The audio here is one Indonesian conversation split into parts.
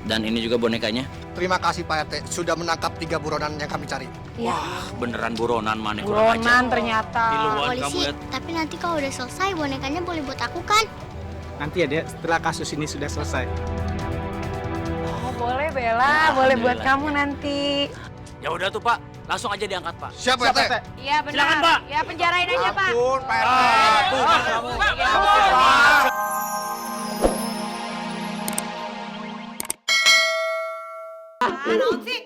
Dan ini juga bonekanya. Terima kasih Pak RT sudah menangkap 3 buronan yang kami cari. Wah, beneran buronan mana kurang Buronan ajar. ternyata. Diluan kamu Polisi, ya. tapi nanti kalau udah selesai bonekanya boleh buat aku kan? Nanti ya, Dek, setelah kasus ini sudah selesai. Oh, boleh Bella, boleh buat Alhamdulillah. kamu nanti. Ya udah tuh Pak, langsung aja diangkat Pak. Siap Pak RT. Iya benar. Silakan, Pak. Ya penjarain aja Pak. Ampun Pak RT. Tuh, kamu. Naon sih?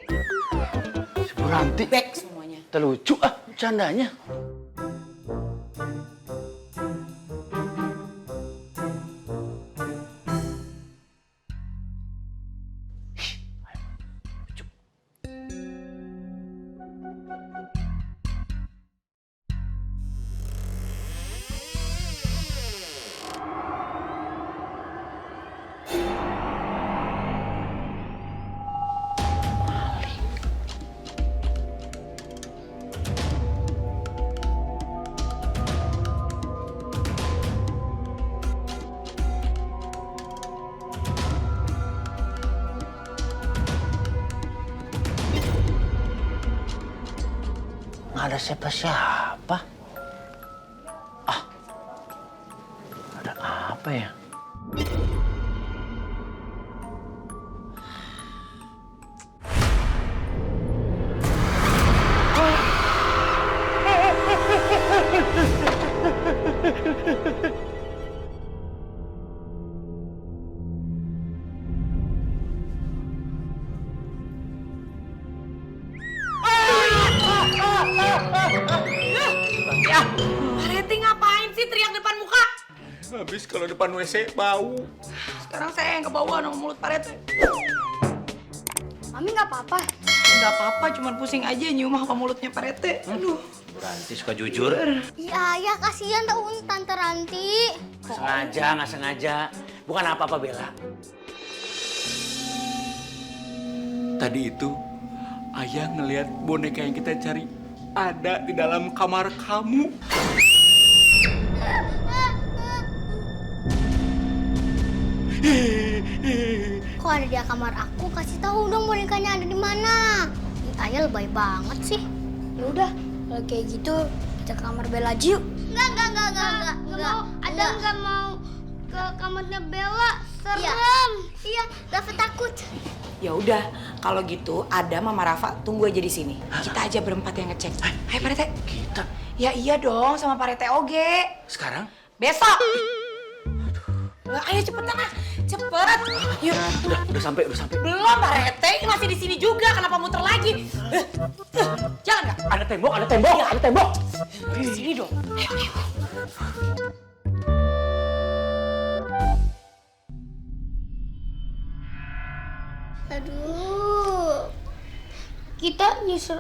Berhenti. Back semuanya. Terlucu candanya. Nggak ada siapa-siapa. Ada apa ya? Pak Reti ngapain sih teriak depan muka? Habis kalau depan WC bau. Sekarang saya yang kebauan sama mulut Pak Reti. Mami nggak apa-apa. Nggak apa-apa, cuman pusing aja nyium sama mulutnya Pak Reti. Aduh. Ranti suka jujur. Ya, ya kasihan tau Tante Ranti. Nggak sengaja. Bukan apa-apa Bella. Tadi itu ayah ngelihat boneka yang kita cari ada di dalam kamar kamu. Kok ada di kamar aku? Kasih tahu dong bonekanya ada di mana. Ih, Ayah lebay banget sih. Ya udah, kalau kayak gitu kita ke kamar Bella aja yuk. Enggak. Ada nggak mau ke kamarnya Bella? Serem. Iya, Rafa takut. Ya udah, kalau gitu ada Mama Rafa tunggu aja di sini. Kita aja berempat yang ngecek. Hai Pak Rete. Kita Ya iya dong sama Pak Rete oge. sekarang? Besok. Ayo cepetan ah, cepet. Yuk. Udah sampai. Belum Pak Rete, ini masih di sini juga. Kenapa muter lagi? Jalan nggak? Ada tembok. Di sini dong. Ayo. Aduh. Kita nyusul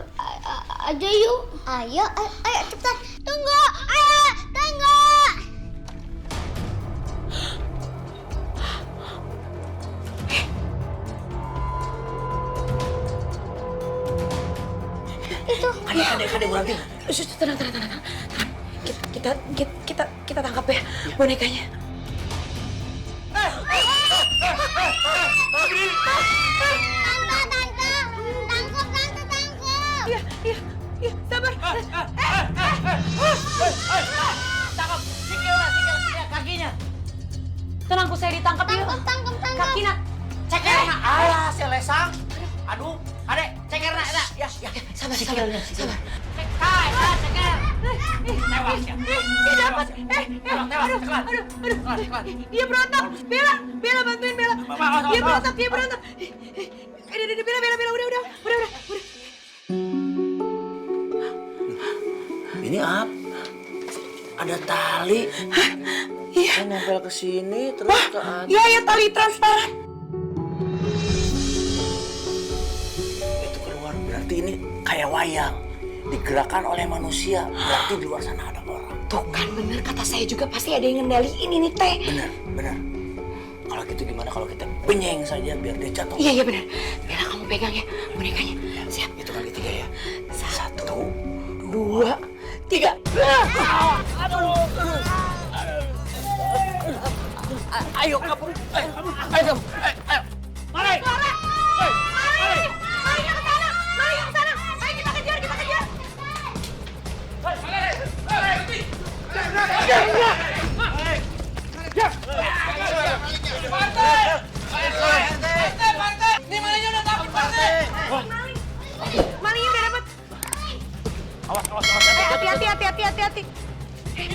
aja yuk. Ayo cepetan. Tunggu. Tunggu. Itu. Ada berarti. Tenang. Kita tangkap ya bonekanya. Tangkap. Iya, sabar. Tangkap. Sikil kakinya. Tenang, Bu, saya ditangkap ya. Tangkap. Kakinya. Cekerna. Alah, si lesang. Aduh, adek, cekerna eta. Ya. Sabar. Ceker. Ceker. Tewas ya. Dapat. Tewas. Aduh. Dia berontak. Bella bantuin Bella. Dia berontak. Bella, udah. Ini apa? Ada tali. Iya. Nempel ke sini terus ke atas. Iya, tali transparan. Itu keluar berarti ini kayak wayang. Digerakkan oleh manusia. Berarti di luar sana ada orang. Tuh kan bener kata saya juga pasti ada yang ngendaliin ini teh. Bener. Kalau gitu gimana kalau kita benyeng saja biar dia jatuh? Iya bener. Bella kamu pegang ya bonekanya. Siap. Itu kan ketiga ya. 1, 2, 3. Ayo kabur. Ayo. Mari.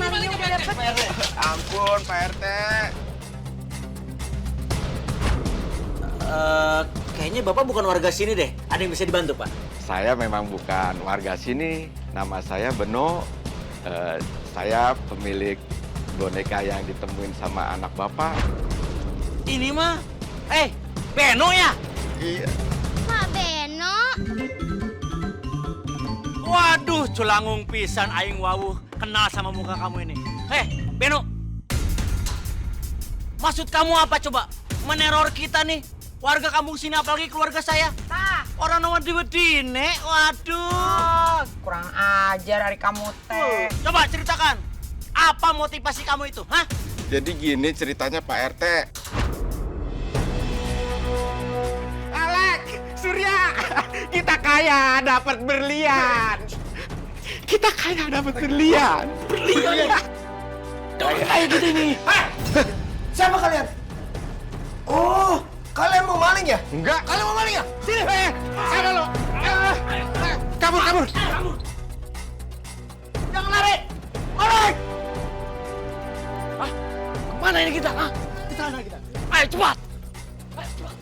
malingnya udah dapet. Ampun, Pak RT. Kayaknya Bapak bukan warga sini deh. Ada yang bisa dibantu, Pak? Saya memang bukan warga sini. Nama saya Beno. Saya pemilik boneka yang ditemuin sama anak Bapak. Ini mah, Beno ya? Iya. Pak Beno. Waduh, culangung pisan aing wawuh kenal sama muka kamu ini. Beno. Maksud kamu apa coba? Meneror kita nih. Warga kampung sini apalagi keluarga saya. Orang nomor diwedine, waduh. Kurang ajar dari kamu teh. Coba ceritakan. Apa motivasi kamu itu, hah? Jadi gini ceritanya Pak RT. Alek, Surya, kita kaya dapat berlian. Kita kaya dapat berlian. Berlian. Kayak gitu nih. Siapa kalian? Oh, kalian mau maling ya? Enggak. Kalian mau maling ya? Sini, sana lo. Kabur. Jangan lari. Lari. Hah? Kemana ini kita? Hah? Di sana kita. Ayo cepat. Ayo cepat.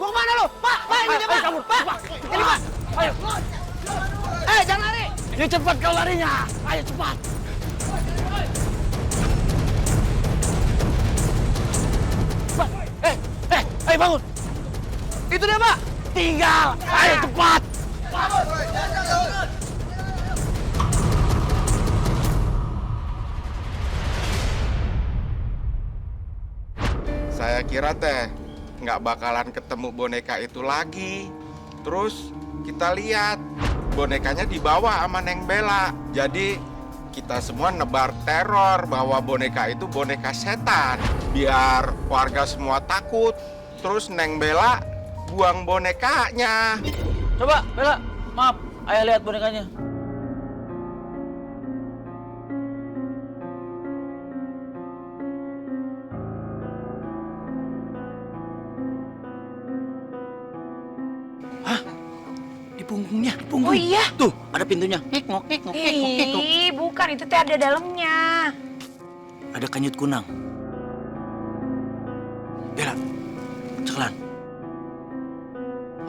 Mau kemana lo? Pak, ini dia, Pak. Kabur. Pak, ini Pak. Ayo. Jangan lari. Ini cepat kau larinya. Ayo cepat. Ayo bangun. Itu dia, Pak. Tinggal. Ayo cepat. Saya kira nggak bakalan ketemu boneka itu lagi. Terus kita lihat bonekanya dibawa sama Neng Bella. Jadi kita semua nebar teror bahwa boneka itu boneka setan. Biar warga semua takut. Terus Neng Bella buang bonekanya. Coba, Bella. Maaf, ayah lihat bonekanya. Di punggungnya, di punggung. Oh iya? Tuh, ada pintunya. Ngek-ngok. Ih, bukan. Itu teh ada dalamnya. Ada kanyut kunang. Bella, cekelan.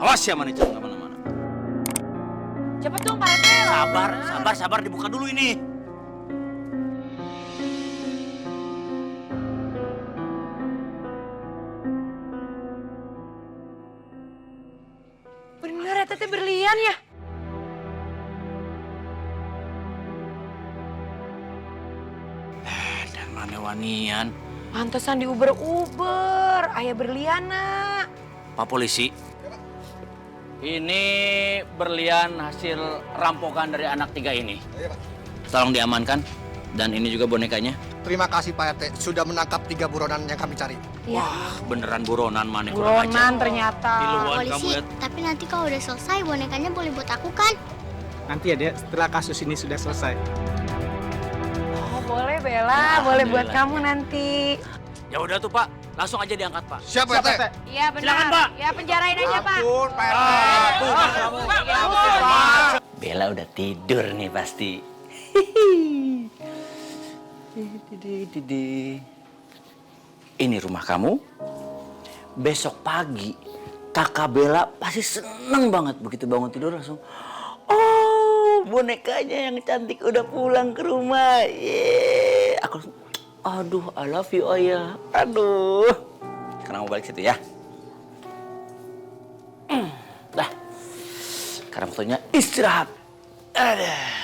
Awas ya, Manicam, nggak mana-mana. Cepet dong, Pak RT. Sabar, dibuka dulu ini. Bener ya, teteh berlian ya? Dan manewanian. Pantesan diuber-uber. Ayah berliana. Pak Polisi, ini berlian hasil rampokan dari anak 3 ini. Tolong diamankan. Dan ini juga bonekanya. Terima kasih Pak RT sudah menangkap 3 buronan yang kami cari. Wah, beneran buronan mana kurang ajar. Buronan ternyata. Diluan kamu Polisi, ya. tapi nanti kalau udah selesai bonekanya boleh buat aku kan? Nanti ya, Dek, setelah kasus ini sudah selesai. Oh, boleh Bella. Boleh buat Alhamdulillah. kamu nanti. Ya udah tuh Pak, langsung aja diangkat Pak. Siap Pak RT. Iya benar. Silakan, Pak. Ya penjarain aja Pak. Ampun, Pak RT. Bella udah tidur nih pasti. Ini rumah kamu. Besok pagi, kakak Bella pasti seneng banget begitu bangun tidur langsung. Oh, bonekanya yang cantik udah pulang ke rumah. Yeay. Aku langsung, aduh, I love you ayah. Aduh. Sekarang mau balik situ ya. Dah. Sekarang waktunya istirahat. Aduh.